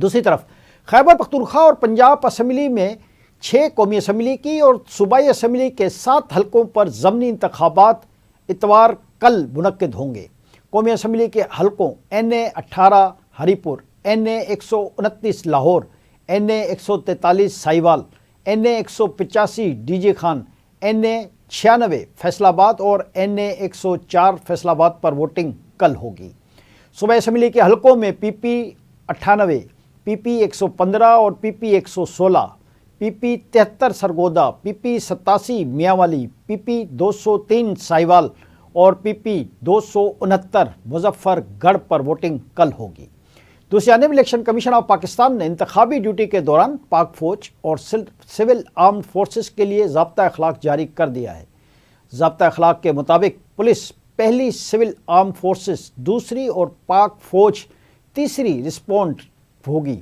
دوسری طرف خیبر پختونخوا اور پنجاب اسمبلی میں 6 قومی اسمبلی کی اور صوبائی اسمبلی کے 7 حلقوں پر ضمنی انتخابات اتوار کل منعقد ہوں گے۔ قومی اسمبلی کے حلقوں NA 18 ہری پور، NA 129 Lahore, NA 143 Sahiwal, NA 185 DG Khan, NA 96 Faisal آباد اور NA 104 فیصل آباد پر ووٹنگ کل ہوگی۔ صوبائی اسمبلی کے حلقوں میں PP 98، PP 115 اور PP 116، PP 73 سرگودا، PP 87 میاں والی، PP 203 ساہیوال اور PP 269 مظفر گڑھ پر ووٹنگ کل ہوگی۔ دوسری جانب الیکشن کمیشن آف پاکستان نے انتخابی ڈیوٹی کے دوران پاک فوج اور سول آرمڈ فورسز کے لیے ضابطہ اخلاق جاری کر دیا ہے۔ ضابطہ اخلاق کے مطابق پولیس پہلی، سول آرم فورسز دوسری اور پاک فوج تیسری رسپونڈ ہوگی۔